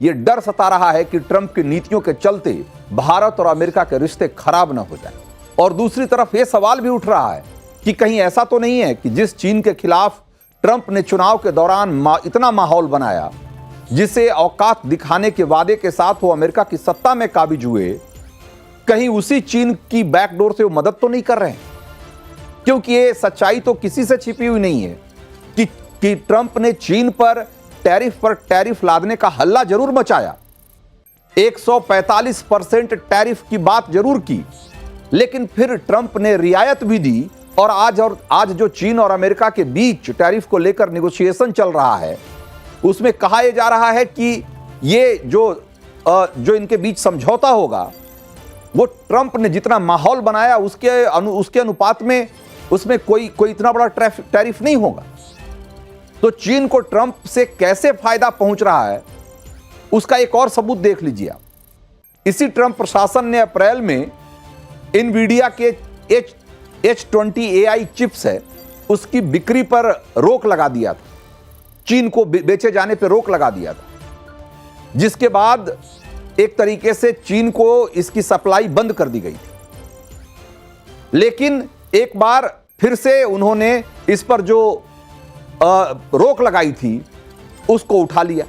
ये डर सता रहा है कि ट्रंप की नीतियों के चलते भारत और अमेरिका के रिश्ते खराब न हो जाएं। और दूसरी तरफ यह सवाल भी उठ रहा है कि कहीं ऐसा तो नहीं है कि जिस चीन के खिलाफ ट्रंप ने चुनाव के दौरान इतना माहौल बनाया, जिसे औकात दिखाने के वादे के साथ वो अमेरिका की सत्ता में काबिज हुए, कहीं उसी चीन की बैकडोर से वो मदद तो नहीं कर रहे हैं। क्योंकि ये सच्चाई तो किसी से छिपी हुई नहीं है कि ट्रंप ने चीन पर टैरिफ लादने का हल्ला जरूर मचाया, 145% टैरिफ की बात जरूर की, लेकिन फिर ट्रंप ने रियायत भी दी। और आज जो चीन और अमेरिका के बीच टैरिफ को लेकर नेगोशिएशन चल रहा है, उसमें कहा यह जा रहा है कि ये जो इनके बीच समझौता होगा, वो ट्रंप ने जितना माहौल बनाया उसके अनुपात में उसमें कोई इतना बड़ा टैरिफ नहीं होगा। तो चीन को ट्रंप से कैसे फायदा पहुंच रहा है, उसका एक और सबूत देख लीजिए आप। इसी ट्रंप प्रशासन ने अप्रैल में इनवीडिया के H20 AI चिप्स है, उसकी बिक्री पर रोक लगा दिया था, चीन को बेचे जाने पर रोक लगा दिया था, जिसके बाद एक तरीके से चीन को इसकी सप्लाई बंद कर दी गई थी। लेकिन एक बार फिर से उन्होंने इस पर जो रोक लगाई थी उसको उठा लिया।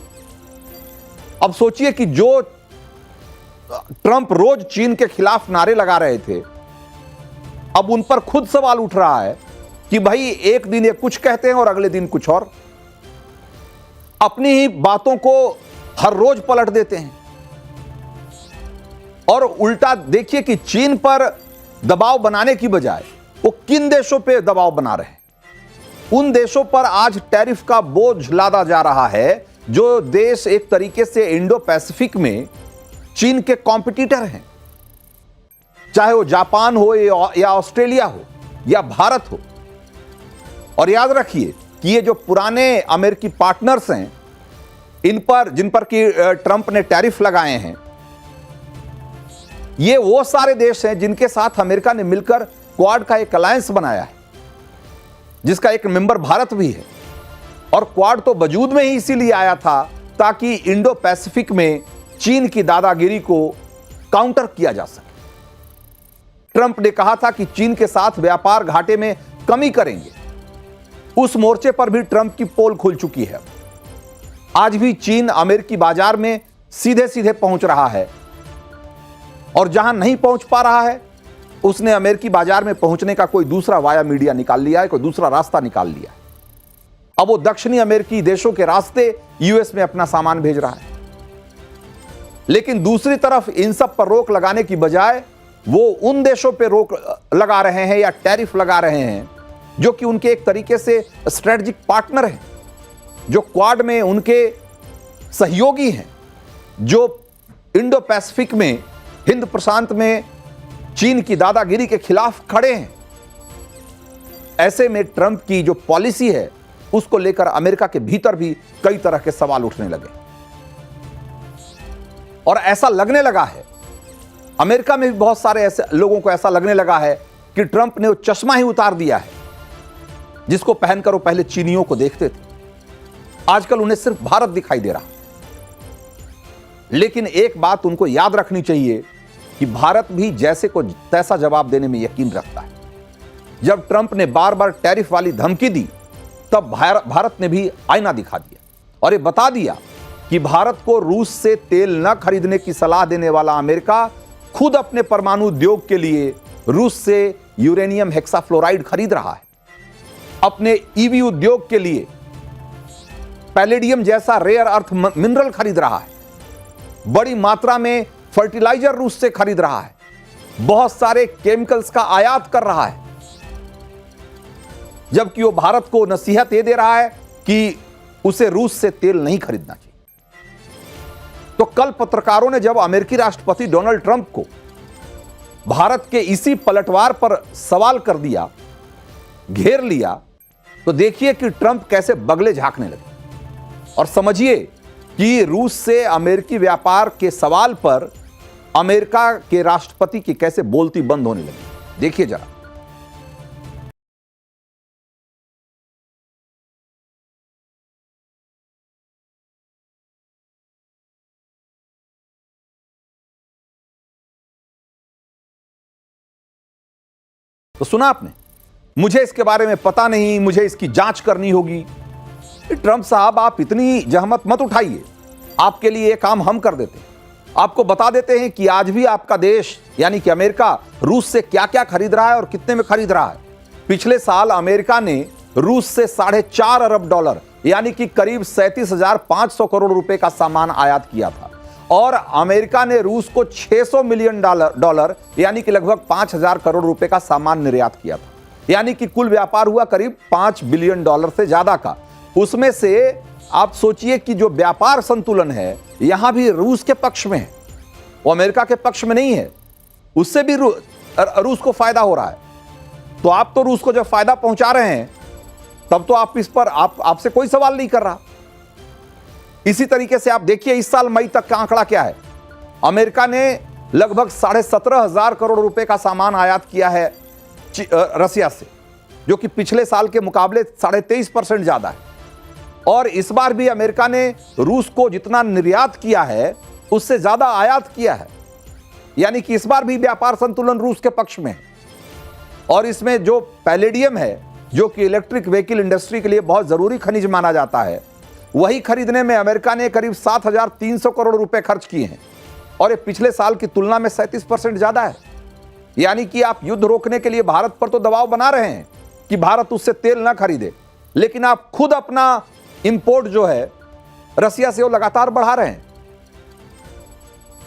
अब सोचिए कि जो ट्रंप रोज चीन के खिलाफ नारे लगा रहे थे, अब उन पर खुद सवाल उठ रहा है कि भाई एक दिन ये कुछ कहते हैं और अगले दिन कुछ और, अपनी ही बातों को हर रोज पलट देते हैं। और उल्टा देखिए कि चीन पर दबाव बनाने की बजाय वो किन देशों पे दबाव बना रहे हैं। उन देशों पर आज टैरिफ का बोझ लादा जा रहा है जो देश एक तरीके से इंडो पैसिफिक में चीन के कॉम्पिटिटर हैं, चाहे वो जापान हो या ऑस्ट्रेलिया हो या भारत हो। और याद रखिए कि ये जो पुराने अमेरिकी पार्टनर्स हैं, जिन पर कि ट्रंप ने टैरिफ लगाए हैं, ये वो सारे देश हैं जिनके साथ अमेरिका ने मिलकर क्वाड का एक अलायंस बनाया है, जिसका एक मेंबर भारत भी है। और क्वाड तो वजूद में ही इसीलिए आया था ताकि इंडो पैसिफिक में चीन की दादागिरी को काउंटर किया जा सके। ट्रंप ने कहा था कि चीन के साथ व्यापार घाटे में कमी करेंगे। उस मोर्चे पर भी ट्रंप की पोल खुल चुकी है। आज भी चीन अमेरिकी बाजार में सीधे सीधे पहुंच रहा है, और जहां नहीं पहुंच पा रहा है उसने अमेरिकी बाजार में पहुंचने का कोई दूसरा वाया मीडिया निकाल लिया है, कोई दूसरा रास्ता निकाल लिया है। अब वो दक्षिणी अमेरिकी देशों के रास्ते यूएस में अपना सामान भेज रहा है। लेकिन दूसरी तरफ इन सब पर रोक लगाने की बजाय वो उन देशों पर रोक लगा रहे हैं या टैरिफ लगा रहे हैं जो कि उनके एक तरीके से स्ट्रेटेजिक पार्टनर हैं, जो क्वाड में उनके सहयोगी हैं, जो इंडो पैसिफिक में, हिंद प्रशांत में चीन की दादागिरी के खिलाफ खड़े हैं। ऐसे में ट्रंप की जो पॉलिसी है उसको लेकर अमेरिका के भीतर भी कई तरह के सवाल उठने लगे, और ऐसा लगने लगा है अमेरिका में भी बहुत सारे ऐसे लोगों को ऐसा लगने लगा है कि ट्रंप ने वो चश्मा ही उतार दिया है जिसको पहनकर वो पहले चीनियों को देखते थे। आजकल उन्हें सिर्फ भारत दिखाई दे रहा। लेकिन एक बात उनको याद रखनी चाहिए कि भारत भी जैसे को तैसा जवाब देने में यकीन रखता है। जब ट्रंप ने बार बार टैरिफ वाली धमकी दी, तब भारत ने भी आईना दिखा दिया और ये बता दिया कि भारत को रूस से तेल न खरीदने की सलाह देने वाला अमेरिका खुद अपने परमाणु उद्योग के लिए रूस से यूरेनियम हेक्साफ्लोराइड खरीद रहा है, अपने ईवी उद्योग के लिए पैलेडियम जैसा रेयर अर्थ मिनरल खरीद रहा है, बड़ी मात्रा में फर्टिलाइजर रूस से खरीद रहा है, बहुत सारे केमिकल्स का आयात कर रहा है, जबकि वो भारत को नसीहत ये दे रहा है कि उसे रूस से तेल नहीं खरीदना चाहिए। तो कल पत्रकारों ने जब अमेरिकी राष्ट्रपति डोनाल्ड ट्रंप को भारत के इसी पलटवार पर सवाल कर दिया, घेर लिया, तो देखिए कि ट्रंप कैसे बगले झांकने लगे। और समझिए कि रूस से अमेरिकी व्यापार के सवाल पर अमेरिका के राष्ट्रपति की कैसे बोलती बंद होने लगी। देखिए जरा। तो सुना आपने, मुझे इसके बारे में पता नहीं, मुझे इसकी जांच करनी होगी। ट्रंप साहब, आप इतनी जहमत मत उठाइए, आपके लिए ये काम हम कर देते हैं। आपको बता देते हैं कि आज भी आपका देश यानी कि अमेरिका रूस से क्या क्या खरीद रहा है और कितने में खरीद रहा है। पिछले साल अमेरिका ने रूस से $4.5 अरब यानी कि करीब 37,500 करोड़ रुपए का सामान आयात किया था, और अमेरिका ने रूस को $600 मिलियन यानी कि लगभग 5,000 करोड़ रुपए का सामान निर्यात किया था। यानी कि कुल व्यापार हुआ करीब $5 बिलियन से ज्यादा का। उसमें से आप सोचिए कि जो व्यापार संतुलन है यहां भी रूस के पक्ष में है, वो अमेरिका के पक्ष में नहीं है। उससे भी रूस को फायदा हो रहा है। तो आप तो रूस को जब फायदा पहुंचा रहे हैं तब तो आप इस पर आपसे कोई सवाल नहीं कर रहा। इसी तरीके से आप देखिए इस साल मई तक का आंकड़ा क्या है। अमेरिका ने लगभग 17,500 करोड़ रुपए का सामान आयात किया है रसिया से, जो कि पिछले साल के मुकाबले 23.5% ज्यादा है। और इस बार भी अमेरिका ने रूस को जितना निर्यात किया है उससे ज्यादा आयात किया है। यानी कि इस बार भी व्यापार संतुलन रूस के पक्ष में है। और इसमें जो पैलेडियम है, जो कि इलेक्ट्रिक व्हीकल इंडस्ट्री के लिए बहुत जरूरी खनिज माना जाता है, वही खरीदने में अमेरिका ने करीब 7,300 करोड़ रुपए खर्च किए हैं, और ये पिछले साल की तुलना में 37% ज्यादा है। यानी कि आप युद्ध रोकने के लिए भारत पर तो दबाव बना रहे हैं कि भारत उससे तेल ना खरीदे, लेकिन आप खुद अपना इंपोर्ट जो है रसिया से वो लगातार बढ़ा रहे हैं।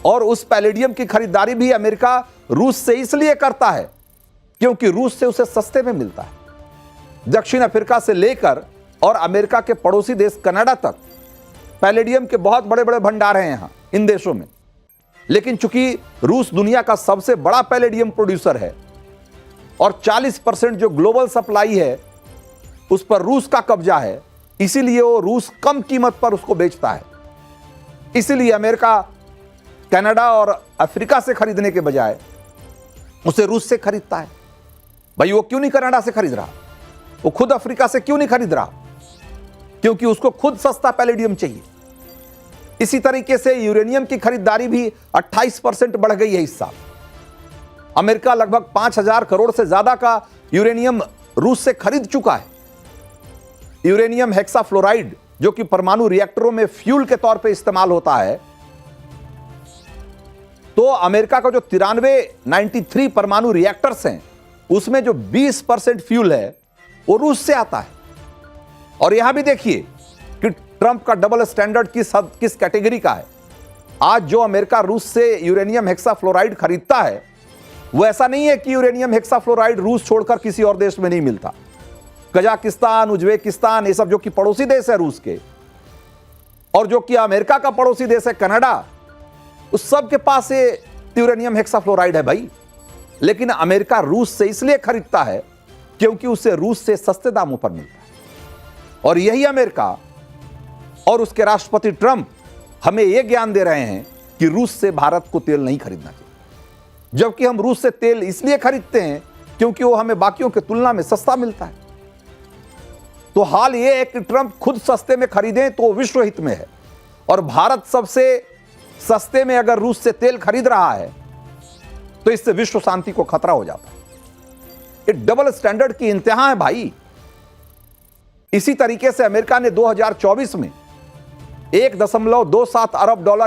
और उस पैलेडियम की खरीदारी भी अमेरिका रूस से इसलिए करता है क्योंकि रूस से उसे सस्ते में मिलता है। दक्षिण अफ्रीका से लेकर और अमेरिका के पड़ोसी देश कनाडा तक पैलेडियम के बहुत बड़े बड़े भंडार हैं यहां इन देशों में। लेकिन चूंकि रूस दुनिया का सबसे बड़ा पैलेडियम प्रोड्यूसर है और 40% जो ग्लोबल सप्लाई है उस पर रूस का कब्जा है, इसीलिए वो रूस कम कीमत पर उसको बेचता है। इसीलिए अमेरिका कनाडा और अफ्रीका से खरीदने के बजाय उसे रूस से खरीदता है। भाई वो क्यों नहीं कनाडा से खरीद रहा, वो खुद अफ्रीका से क्यों नहीं खरीद रहा? क्योंकि उसको खुद सस्ता पैलेडियम चाहिए। इसी तरीके से यूरेनियम की खरीदारी भी 28% बढ़ गई है इस साल। अमेरिका लगभग 5,000 करोड़ से ज्यादा का यूरेनियम रूस से खरीद चुका है। यूरेनियम हेक्साफ्लोराइड, जो कि परमाणु रिएक्टरों में फ्यूल के तौर पे इस्तेमाल होता है, तो अमेरिका का जो 93 परमाणु रिएक्टर्स हैं उसमें जो 20% फ्यूल है वो रूस से आता है। और यहां भी देखिए कि ट्रंप का डबल स्टैंडर्ड किस कैटेगरी का है। आज जो अमेरिका रूस से यूरेनियम हेक्साफ्लोराइड खरीदता है वो ऐसा नहीं है कि यूरेनियम हेक्साफ्लोराइड रूस छोड़कर किसी और देश में नहीं मिलता। कजाकिस्तान, उज्बेकिस्तान, ये सब जो कि पड़ोसी देश है रूस के, और जो कि अमेरिका का पड़ोसी देश है कनाडा, उस सब के पास ये यूरेनियम हेक्साफ्लोराइड है भाई। लेकिन अमेरिका रूस से इसलिए खरीदता है क्योंकि उसे रूस से सस्ते दामों पर मिलता है। और यही अमेरिका और उसके राष्ट्रपति ट्रंप हमें यह ज्ञान दे रहे हैं कि रूस से भारत को तेल नहीं खरीदना चाहिए, जबकि हम रूस से तेल इसलिए खरीदते हैं क्योंकि वो हमें बाकियों की तुलना में सस्ता मिलता है। तो हाल यह है कि ट्रंप खुद सस्ते में खरीदें तो विश्व हित में है, और भारत सबसे सस्ते में अगर रूस से तेल खरीद रहा है तो इससे विश्व शांति को खतरा हो जाता है। ये डबल स्टैंडर्ड की इंतहा है भाई। इसी तरीके से अमेरिका ने 2024 में $1.27 अरब